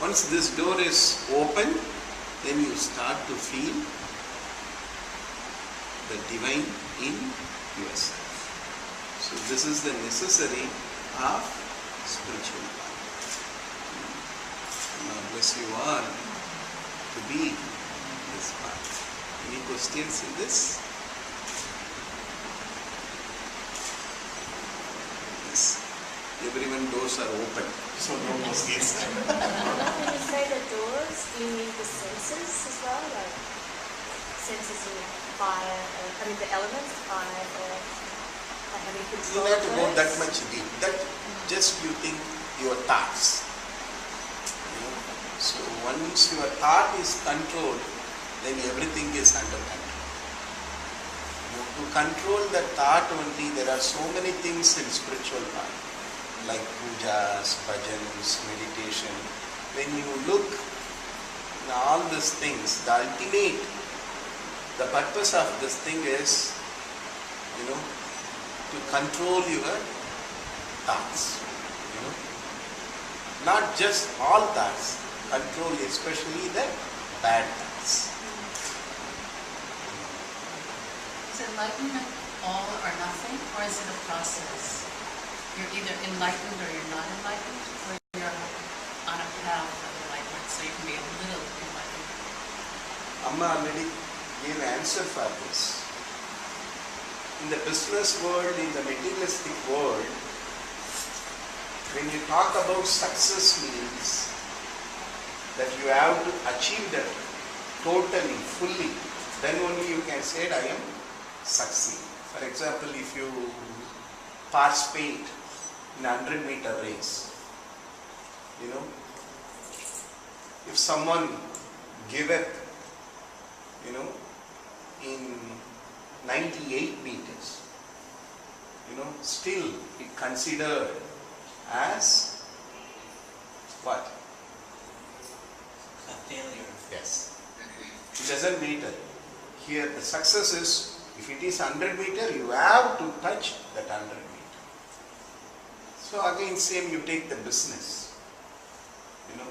Once this door is open, then you start to feel the divine in yourself. So this is the necessary of spiritual path. Now bless you all to be this path. Any questions in this? Yes. Everyone doors are open, so no questions. When you say the doors, do you mean the senses as well? Like senses in fire, the elements, fire, earth, like having You control don't have of to go those? that much deep. That just you think your thoughts. So once your thought is controlled, then everything is under control. To control the thought only, there are so many things in spiritual path, like pujas, bhajans, meditation. When you look at all these things, the ultimate, the purpose of this thing is, to control your thoughts. Not just all thoughts, control especially the bad thoughts. Is enlightenment all or nothing, or is it a process? You're either enlightened or you're not enlightened, or you're on a path of enlightenment, so you can be a little enlightened. Amma already gave an answer for this. In the business world, in the materialistic world, when you talk about success means that you have to achieve that totally, fully, then only you can say I am succeed. For example, if you participate in a 100-meter race, if someone give up, in 98 meters, still it considered as what? A failure. Yes. It doesn't matter. Here the success is, if it is 100 meter, you have to touch that 100 meter. So again, same, you take the business.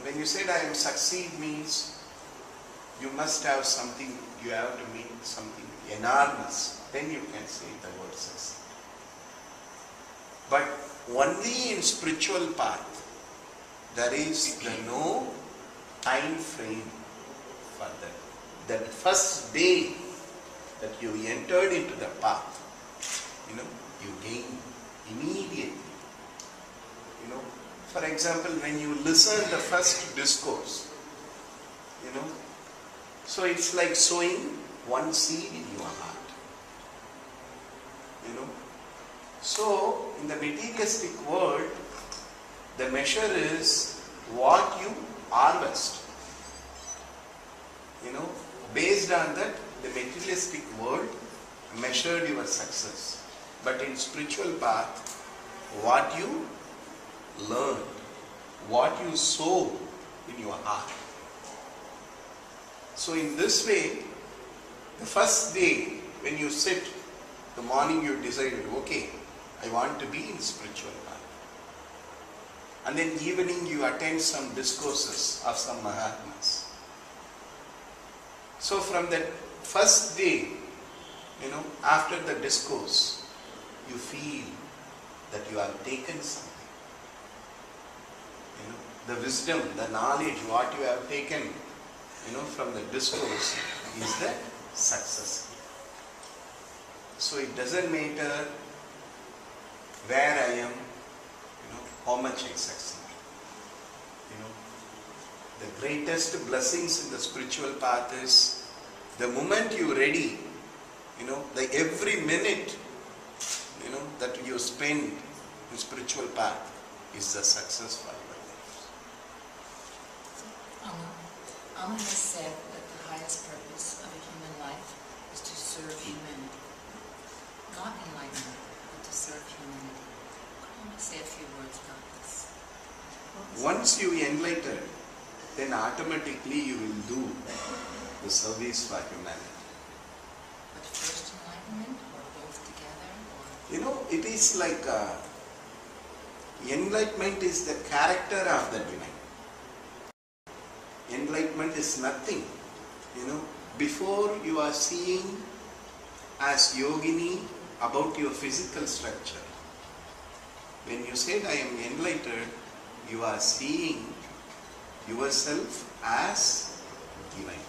When you said I am succeed means you must have something, you have to mean something enormous. Then you can say the word succeed. But only in spiritual path, there is no time frame for that. That first day that you entered into the path, you gain immediately. For example, when you listen the first discourse, so it's like sowing one seed in your heart. So in the materialistic world, the measure is what you harvest. Based on that, the materialistic world measured your success. But in spiritual path, what you learn, what you sow in your heart. So in this way, the first day when you sit, the morning you decided, okay, I want to be in spiritual path. And then evening you attend some discourses of some Mahatmas. So from that first day, after the discourse, you feel that you have taken something. The wisdom, the knowledge, what you have taken, from the discourse is the success. So it doesn't matter where I am, how much I succeed. The greatest blessings in the spiritual path is the moment you're ready, the every minute, that you spend in spiritual path is the success for your life. Amma has said that the highest purpose of a human life is to serve humanity. Not enlightenment, but to serve humanity. Could Amma say a few words about this? Once you enlighten, then automatically you will do the service for humanity. But first enlightenment, or both together? Or? It is like enlightenment is the character of the divine. enlightenment is nothing. Before you are seeing as yogini about your physical structure. When you said I am enlightened, you are seeing yourself as divine.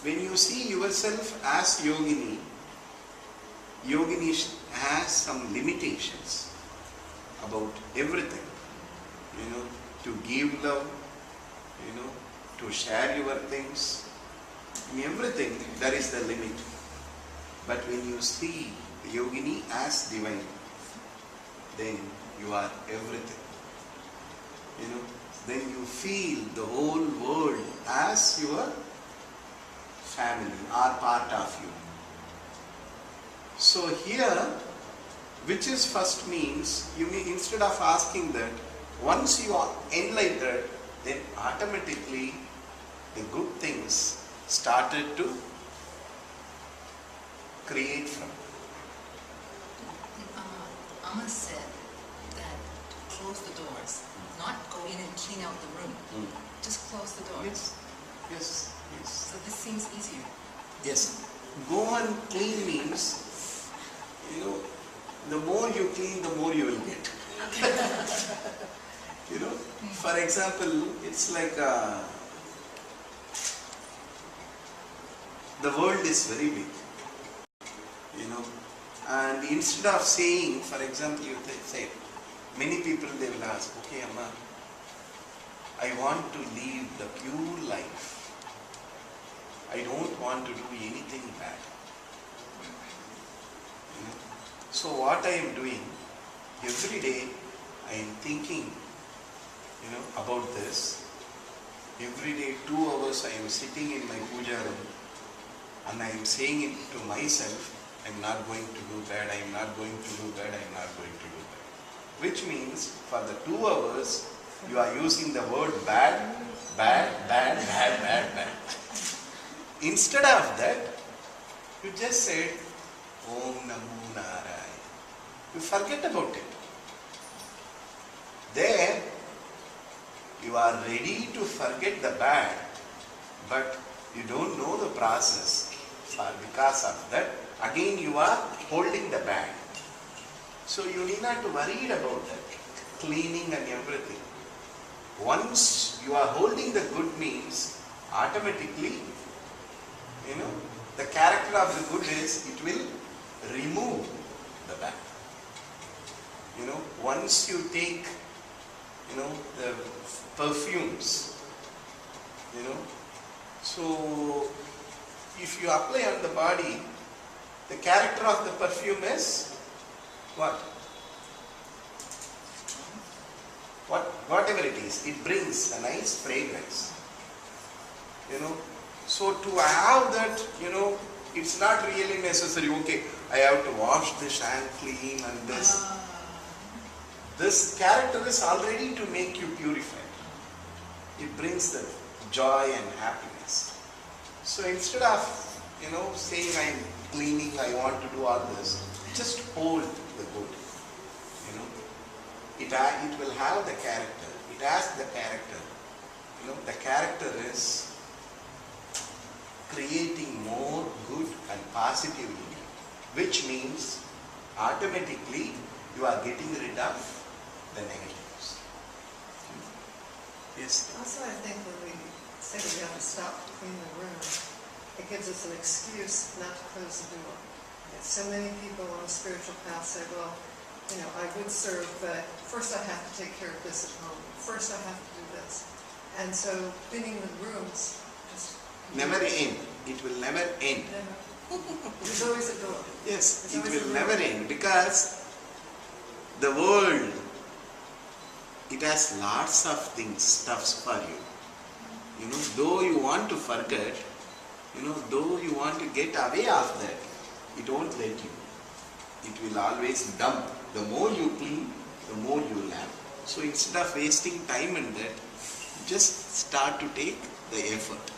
When you see yourself as yogini, yogini has some limitations about everything. To give love, to share your things. In everything there is the limit. But when you see the yogini as divine, then you are everything. Then you feel the whole world as your family or part of you. So here, which is first means, instead of asking that, once you are enlightened, then automatically the good things started to create from. Amma said that close the doors, not go in and clean out the room. Just close the doors. Yes. So this seems easier. Yes. Go and clean means, the more you clean, the more you will get. For example, it's like the world is very big. And instead of saying, for example, you say, many people they will ask, okay, Amma, I want to live the pure life. I don't want to do anything bad. So what I am doing, every day I am thinking, about this. Every day 2 hours I am sitting in my puja room and I am saying it to myself, I am not going to do bad, I am not going to do bad, I am not going to do bad. Which means for the 2 hours you are using the word bad. Instead of that, you just said, Om Namo Narayana. You forget about it. There, you are ready to forget the bad, but you don't know the process. Because of that, again you are holding the bad. So you need not to worry about that, cleaning and everything. Once you are holding the good means, automatically, the character of the good is, it will remove the bad. Once you take, the perfumes, so if you apply on the body, the character of the perfume is what? Whatever it is, it brings a nice fragrance. So to have that, it's not really necessary, okay, I have to wash this and clean and this. This character is already to make you purified. It brings the joy and happiness. So instead of, saying I am cleaning, I want to do all this, just hold the good. It will have the character. It has the character. The character is creating more good and positive in you, which means automatically you are getting rid of the negatives. Yes? Also, I think when we say we have to stop to clean the room, it gives us an excuse not to close the door. So many people on a spiritual path say, well, I would serve, but first I have to take care of this at home. First I have to do this. And so cleaning the rooms just... Never end. It will never end. There's always a door. Yes, it will never end because the world, it has lots of things, stuffs for you. Though you want to forget, though you want to get away of that, it won't let you. It will always dump. The more you clean, the more you learn. So instead of wasting time in that, just start to take the effort.